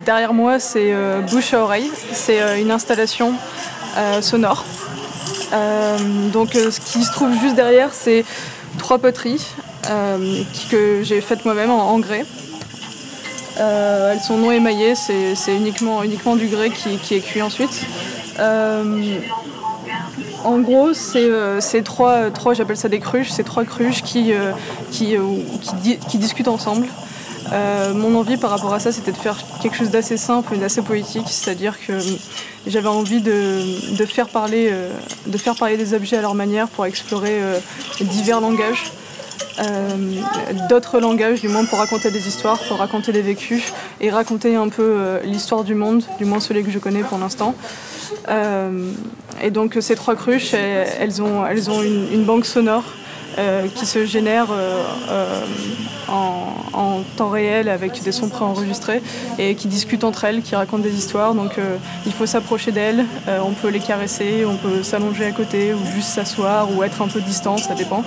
Derrière moi, c'est Bouche à oreille. C'est une installation sonore. Ce qui se trouve juste derrière, c'est 3 poteries que j'ai faites moi-même en grès. Elles sont non émaillées, c'est uniquement du grès qui est cuit ensuite. En gros, c'est trois, j'appelle ça des cruches, c'est 3 cruches qui discutent ensemble. Mon envie par rapport à ça, c'était de faire quelque chose d'assez simple et d'assez poétique, c'est-à-dire que j'avais envie de faire parler des objets à leur manière pour explorer divers langages, d'autres langages du moins pour raconter des histoires, pour raconter des vécus et raconter un peu l'histoire du monde, du moins celui que je connais pour l'instant. Et donc ces 3 cruches, elles ont une banque sonore qui se génère en temps réel avec des sons préenregistrés et qui discutent entre elles, qui racontent des histoires. Donc il faut s'approcher d'elles, on peut les caresser, on peut s'allonger à côté ou juste s'asseoir ou être un peu distant, ça dépend.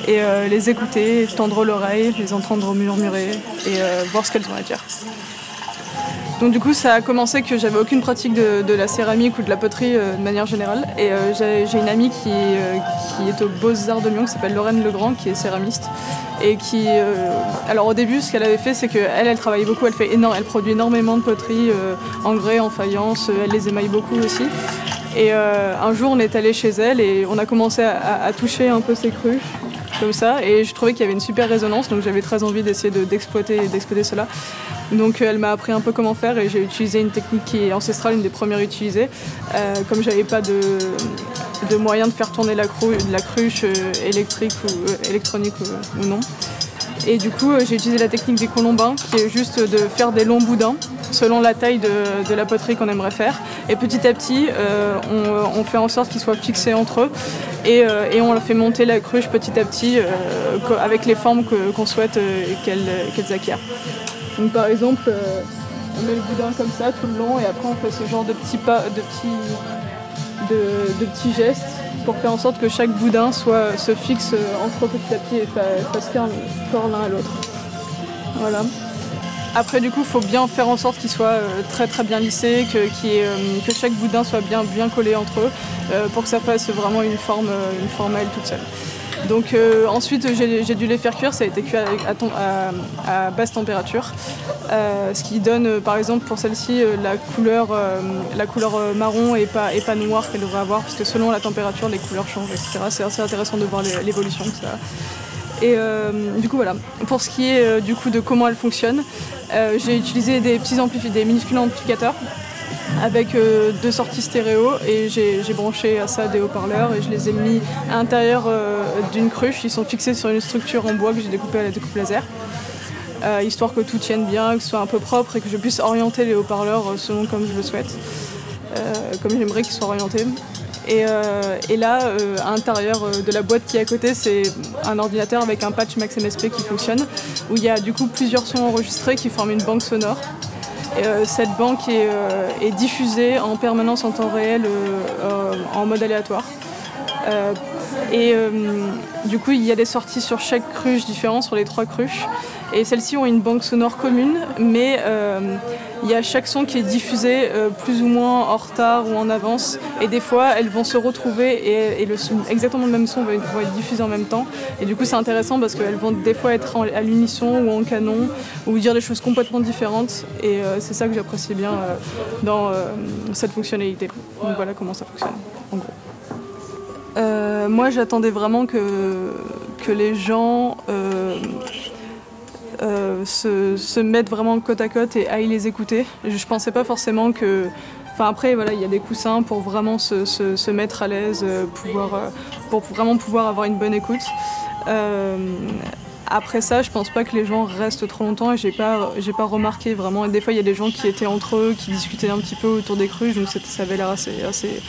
Et les écouter, tendre l'oreille, les entendre murmurer et voir ce qu'elles ont à dire. Donc du coup ça a commencé que j'avais aucune pratique de la céramique ou de la poterie de manière générale et j'ai une amie qui est aux Beaux-Arts de Lyon qui s'appelle Lorraine Legrand qui est céramiste et qui alors au début ce qu'elle avait fait c'est qu'elle travaille beaucoup, elle produit énormément de poteries en grès, en faïence, elle les émaille beaucoup aussi et un jour on est allé chez elle et on a commencé à toucher un peu ses cruches comme ça et je trouvais qu'il y avait une super résonance donc j'avais très envie d'essayer d'exploiter cela. Donc elle m'a appris un peu comment faire et j'ai utilisé une technique qui est ancestrale, une des premières utilisées. Comme j'avais pas de moyen de faire tourner la cruche électrique ou électronique ou non. Et du coup j'ai utilisé la technique des colombins qui est juste de faire des longs boudins selon la taille de la poterie qu'on aimerait faire. Et petit à petit on fait en sorte qu'ils soient fixés entre eux et on fait monter la cruche petit à petit avec les formes qu'on souhaite qu'elles acquièrent. Donc par exemple, on met le boudin comme ça tout le long et après on fait ce genre de petits gestes pour faire en sorte que chaque boudin se fixe entre petit à petit et fasse corps l'un à l'autre. Voilà. Après du coup il faut bien faire en sorte qu'ils soient très très bien lissés, que chaque boudin soit bien collé entre eux pour que ça fasse vraiment une forme à elle toute seule. Donc ensuite j'ai dû les faire cuire, ça a été cuit à basse température, ce qui donne par exemple pour celle-ci la couleur marron et pas noire qu'elle devrait avoir parce que selon la température les couleurs changent, etc. C'est assez intéressant de voir l'évolution de ça. Et du coup voilà, pour ce qui est du coup de comment elle fonctionne, j'ai utilisé des minuscules amplificateurs avec 2 sorties stéréo et j'ai branché à ça des haut-parleurs et je les ai mis à l'intérieur d'une cruche. Ils sont fixés sur une structure en bois que j'ai découpée à la découpe laser, histoire que tout tienne bien, que ce soit un peu propre et que je puisse orienter les haut-parleurs selon comme je le souhaite, comme j'aimerais qu'ils soient orientés. Et là, à l'intérieur de la boîte qui est à côté, c'est un ordinateur avec un patch Max MSP qui fonctionne, où il y a du coup plusieurs sons enregistrés qui forment une banque sonore. Cette banque est diffusée en permanence en temps réel en mode aléatoire. Du coup, il y a des sorties sur chaque cruche différente, sur les 3 cruches. Et celles-ci ont une banque sonore commune, mais il y a chaque son qui est diffusé plus ou moins en retard ou en avance. Et des fois, elles vont se retrouver et exactement le même son va être diffusé en même temps. Et du coup, c'est intéressant parce qu'elles vont des fois être à l'unisson ou en canon ou dire des choses complètement différentes. Et c'est ça que j'apprécie bien dans cette fonctionnalité. Donc voilà comment ça fonctionne, en gros. Moi, j'attendais vraiment que les gens se mettent vraiment côte à côte et aillent les écouter. Je pensais pas forcément que... Enfin après, voilà, il y a des coussins pour vraiment se mettre à l'aise, pour vraiment pouvoir avoir une bonne écoute. Après ça, je pense pas que les gens restent trop longtemps et j'ai pas remarqué vraiment. Et des fois, il y a des gens qui étaient entre eux, qui discutaient un petit peu autour des cruches, donc ça avait l'air assez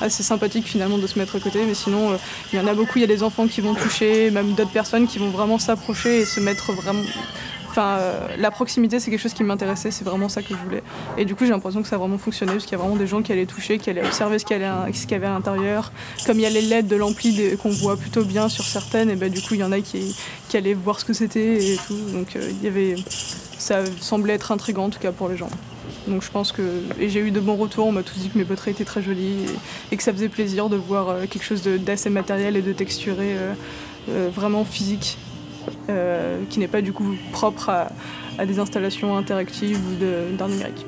sympathique finalement de se mettre à côté. Mais sinon, il y en a beaucoup, il y a des enfants qui vont toucher, même d'autres personnes qui vont vraiment s'approcher et se mettre vraiment... Enfin, la proximité, c'est quelque chose qui m'intéressait, c'est vraiment ça que je voulais. Et du coup, j'ai l'impression que ça a vraiment fonctionné, parce qu'il y a vraiment des gens qui allaient toucher, qui allaient observer ce qu'il y avait à l'intérieur. Comme il y a les LED de l'ampli qu'on voit plutôt bien sur certaines, et du coup, il y en a qui allaient voir ce que c'était et tout. Donc, ça semblait être intriguant, en tout cas pour les gens. Donc je pense que... Et j'ai eu de bons retours, on m'a tous dit que mes poteries étaient très jolies et que ça faisait plaisir de voir quelque chose d'assez matériel et de texturé, vraiment physique, qui n'est pas du coup propre à des installations interactives ou d'art numérique.